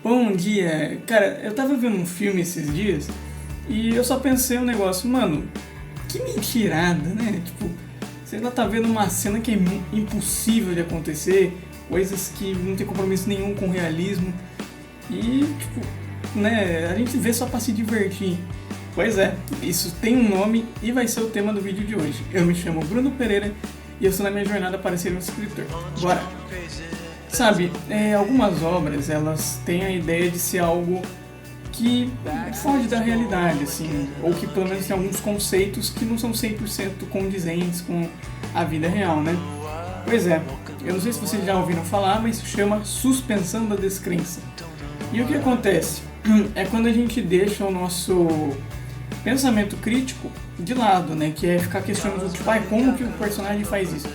Bom dia! Cara, eu tava vendo um filme esses dias e eu só pensei um negócio, mano, que mentirada, né? Tipo, você lá tá vendo uma cena que é impossível de acontecer, coisas que não tem compromisso nenhum com o realismo e, tipo, né, a gente vê só pra se divertir. Pois é, isso tem um nome e vai ser o tema do vídeo de hoje. Eu me chamo Bruno Pereira e eu estou na minha jornada para ser um escritor. Bora! Sabe, algumas obras, elas têm a ideia de ser algo que foge da realidade, assim, ou que pelo menos tem alguns conceitos que não são 100% condizentes com a vida real, né? Pois é, eu não sei se vocês já ouviram falar, mas se chama suspensão da descrença. E o que acontece? É quando a gente deixa o nosso pensamento crítico de lado, né? Que é ficar questionando, tipo, como que o personagem faz isso?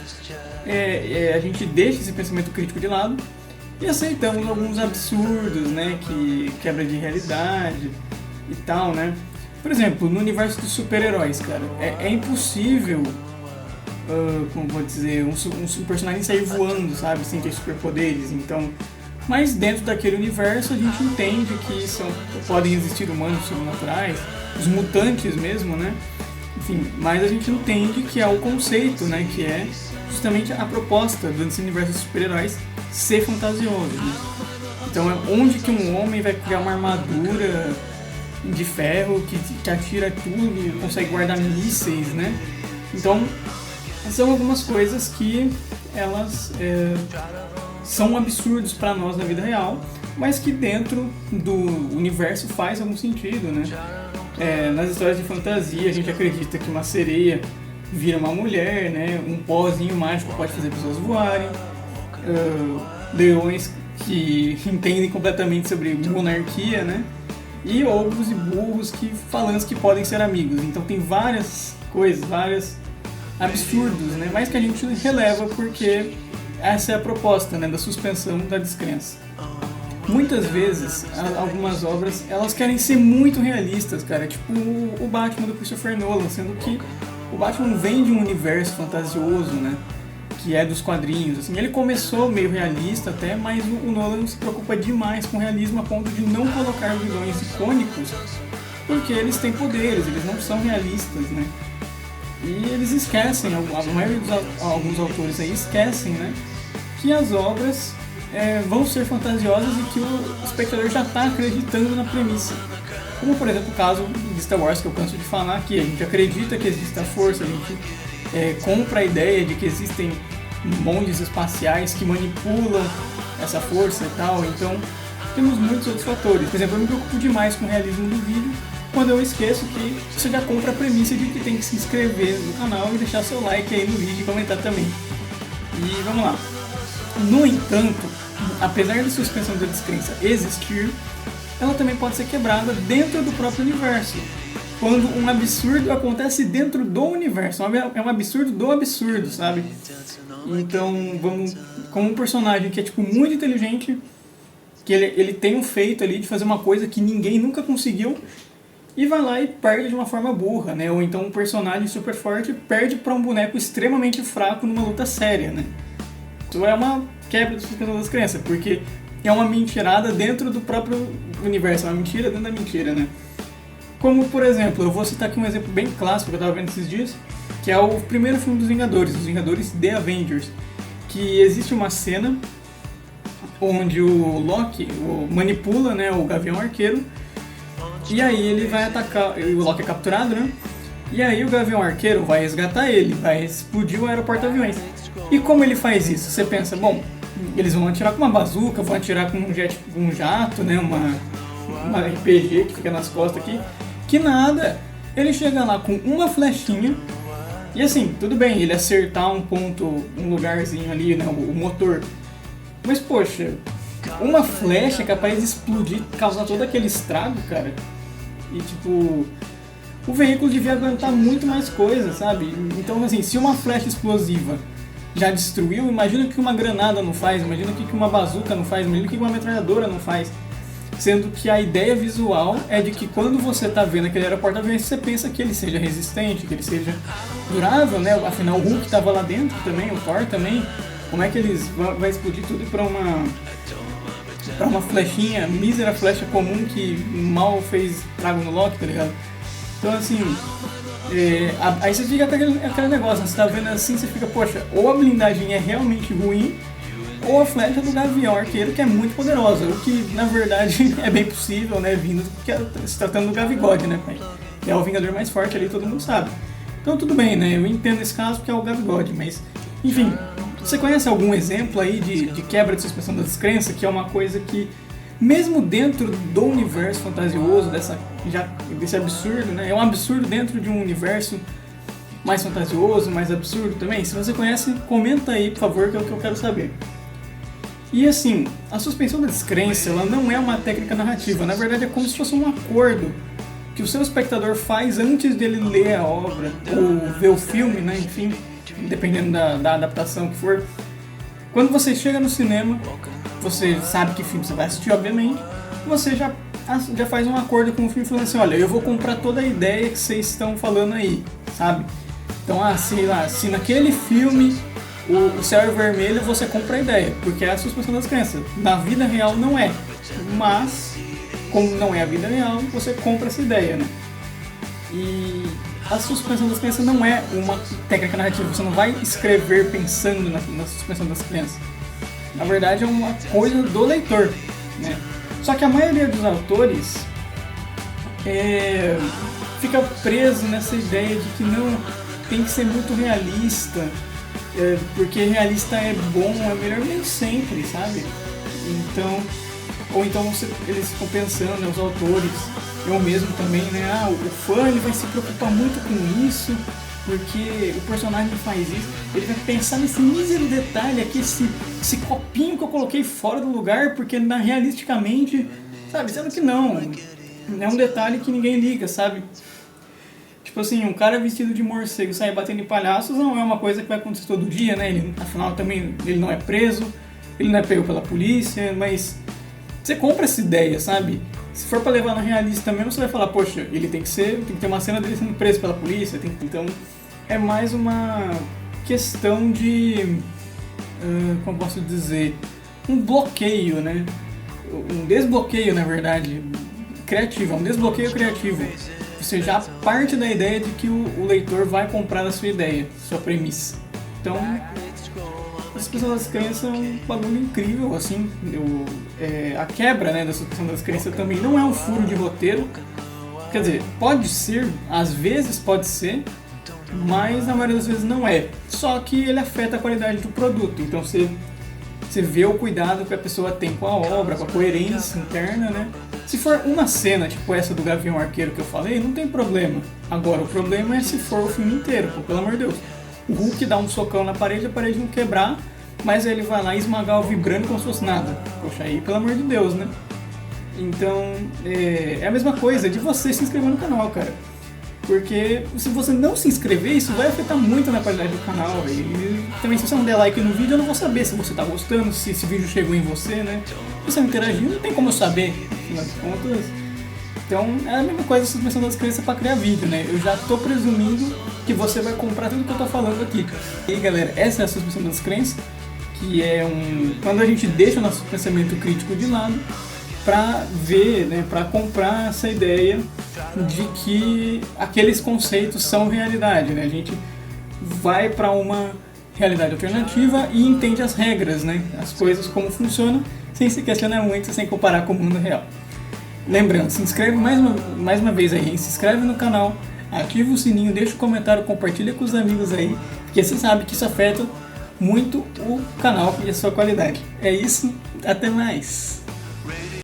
A gente deixa esse pensamento crítico de lado e aceitamos alguns absurdos, né? Que quebra de realidade e tal, né? Por exemplo, no universo dos super-heróis, cara, é impossível, como vou dizer, um personagem sair voando, sabe? Sem ter superpoderes, então... Mas dentro daquele universo a gente entende que podem existir humanos sobrenaturais, os mutantes mesmo, né? Enfim, mas a gente entende que é o conceito, né? Que é justamente a proposta desse universo de super-heróis ser fantasioso, né? Então é onde que um homem vai criar uma armadura de ferro que atira tudo e consegue guardar mísseis, né? Então são algumas coisas que elas são absurdos para nós na vida real, mas que dentro do universo faz algum sentido, né? Nas histórias de fantasia a gente acredita que uma sereia vira uma mulher, né? Um pozinho mágico pode fazer pessoas voarem, leões que entendem completamente sobre monarquia, né? E ogros e burros falantes que podem ser amigos. Então tem várias coisas, vários absurdos, né? Mas que a gente releva porque essa é a proposta, né, da suspensão da descrença. Muitas vezes, algumas obras, elas querem ser muito realistas, cara, tipo o Batman do Christopher Nolan, sendo que o Batman vem de um universo fantasioso, né, que é dos quadrinhos, assim. Ele começou meio realista até, mas o Nolan se preocupa demais com o realismo a ponto de não colocar vilões icônicos, porque eles têm poderes, eles não são realistas, né. E eles esquecem, a maioria alguns autores aí esquecem, né, que as obras vão ser fantasiosas e que o espectador já está acreditando na premissa. Como, por exemplo, o caso de Star Wars, que eu canso de falar, que a gente acredita que existe a força, a gente compra a ideia de que existem bondes espaciais que manipulam essa força e tal. Então, temos muitos outros fatores. Por exemplo, eu me preocupo demais com o realismo do vídeo, quando eu esqueço que você já compra a premissa de que tem que se inscrever no canal e deixar seu like aí no vídeo e comentar também. E vamos lá. No entanto, apesar da suspensão da descrença existir, ela também pode ser quebrada dentro do próprio universo. Quando um absurdo acontece dentro do universo. É um absurdo do absurdo, sabe? Então, como um personagem que é tipo muito inteligente, que ele tem um feito ali de fazer uma coisa que ninguém nunca conseguiu, e vai lá e perde de uma forma burra, né? Ou então um personagem super forte perde para um boneco extremamente fraco numa luta séria, né? Isso é uma quebra da suspensão das crenças, porque é uma mentirada dentro do próprio universo, é uma mentira dentro da mentira, né? Como, por exemplo, eu vou citar aqui um exemplo bem clássico que eu estava vendo esses dias, que é o primeiro filme dos Vingadores, os Vingadores The Avengers, que existe uma cena onde o Loki manipula, né, o Gavião Arqueiro, e aí ele vai atacar, o Loki é capturado, né? E aí o Gavião Arqueiro vai resgatar ele, vai explodir o aeroporto-aviões. E como ele faz isso? Você pensa, bom, eles vão atirar com uma bazuca, vão atirar com um jato, né? Uma RPG que fica nas costas aqui. Que nada, ele chega lá com uma flechinha e assim, tudo bem, ele acertar um lugarzinho ali, né? O motor. Mas poxa, uma flecha é capaz de explodir, causar todo aquele estrago, cara. E tipo, o veículo devia aguentar muito mais coisa, sabe? Então assim, se uma flecha explosiva já destruiu, imagina o que uma granada não faz, imagina o que uma bazuca não faz, imagina o que uma metralhadora não faz. Sendo que a ideia visual é de que quando você está vendo aquele aeroporto-aviões, você pensa que ele seja resistente, que ele seja durável, né? Afinal, o Hulk estava lá dentro também, o Thor também. Como é que eles vão explodir tudo para pra uma flechinha, mísera flecha comum que mal fez trago no Loki, tá ligado? Então assim, aí você fica aquele negócio, né? Você tá vendo assim, você fica, poxa, ou a blindagem é realmente ruim, ou a flecha do Gavião Arqueiro, que é muito poderosa, o que na verdade é bem possível, né, vindo se tratando do Gavigode, né, pai? Que é o Vingador mais forte ali, todo mundo sabe. Então tudo bem, né, eu entendo esse caso porque é o Gavigode, mas enfim, você conhece algum exemplo aí de quebra de suspensão da descrença, que é uma coisa que, mesmo dentro do universo fantasioso, desse absurdo, né, é um absurdo dentro de um universo mais fantasioso, mais absurdo também? Se você conhece, comenta aí, por favor, que é o que eu quero saber. E assim, a suspensão da descrença, ela não é uma técnica narrativa, na verdade é como se fosse um acordo que o seu espectador faz antes dele ler a obra, ou ver o filme, né, enfim, dependendo da adaptação que for. Quando você chega no cinema, você sabe que filme você vai assistir, obviamente, você já faz um acordo com o filme falando assim, olha, eu vou comprar toda a ideia que vocês estão falando aí, sabe? Então, sei lá, se naquele filme o céu é vermelho, você compra a ideia, porque é a suspensão das crenças. Na vida real não é, mas como não é a vida real, você compra essa ideia, né? E a suspensão das crenças não é uma técnica narrativa, você não vai escrever pensando na suspensão das crenças. Na verdade é uma coisa do leitor, né? Só que a maioria dos autores fica preso nessa ideia de que não tem que ser muito realista, porque realista é bom, é melhor nem sempre, sabe? Então, ou então eles ficam pensando, né, os autores, eu mesmo também, né, o fã ele vai se preocupar muito com isso, porque o personagem faz isso, ele vai pensar nesse mísero detalhe aqui, esse copinho que eu coloquei fora do lugar, porque realisticamente, sabe, sendo que não, é um detalhe que ninguém liga, sabe? Tipo assim, um cara vestido de morcego sair batendo em palhaços não é uma coisa que vai acontecer todo dia, né? Afinal, também ele não é preso, ele não é pego pela polícia, mas você compra essa ideia, sabe? Se for pra levar na realista mesmo, você vai falar, poxa, ele tem que ter uma cena dele sendo preso pela polícia, então é mais uma questão de, como posso dizer, um bloqueio, né? Um desbloqueio, na verdade, criativo, um desbloqueio criativo. Você já parte da ideia de que o leitor vai comprar a sua ideia, sua premissa. Então, a suspensão das crenças é um bagulho incrível, assim. A quebra, né, da suspensão das crenças também não é um furo de roteiro. Quer dizer, pode ser, às vezes pode ser, mas na maioria das vezes não é. Só que ele afeta a qualidade do produto. Então você vê o cuidado que a pessoa tem com a obra, com a coerência interna, né? Se for uma cena, tipo essa do Gavião Arqueiro que eu falei, não tem problema. Agora, o problema é se for o filme inteiro, pô, pelo amor de Deus. O Hulk dá um socão na parede, a parede não quebrar, mas ele vai lá esmagar o vibrante como se fosse nada. Poxa, aí pelo amor de Deus, né? Então, é a mesma coisa de você se inscrever no canal, cara. Porque se você não se inscrever, isso vai afetar muito na qualidade do canal. E também se você não der like no vídeo, eu não vou saber se você tá gostando, se esse vídeo chegou em você, né? Se você não interagir, não tem como eu saber, afinal de contas. Então é a mesma coisa a suspensão das crenças para criar vídeo, né? Eu já tô presumindo que você vai comprar tudo que eu tô falando aqui. E aí, galera, essa é a suspensão das crenças, que é quando a gente deixa o nosso pensamento crítico de lado para ver, né, para comprar essa ideia de que aqueles conceitos são realidade, né? A gente vai para uma realidade alternativa e entende as regras, né? As coisas como funcionam, sem se questionar muito, sem comparar com o mundo real. Lembrando, se inscreve mais uma vez aí, se inscreve no canal, ativa o sininho, deixa o comentário, compartilha com os amigos aí, porque você sabe que isso afeta muito o canal e a sua qualidade. É isso, até mais!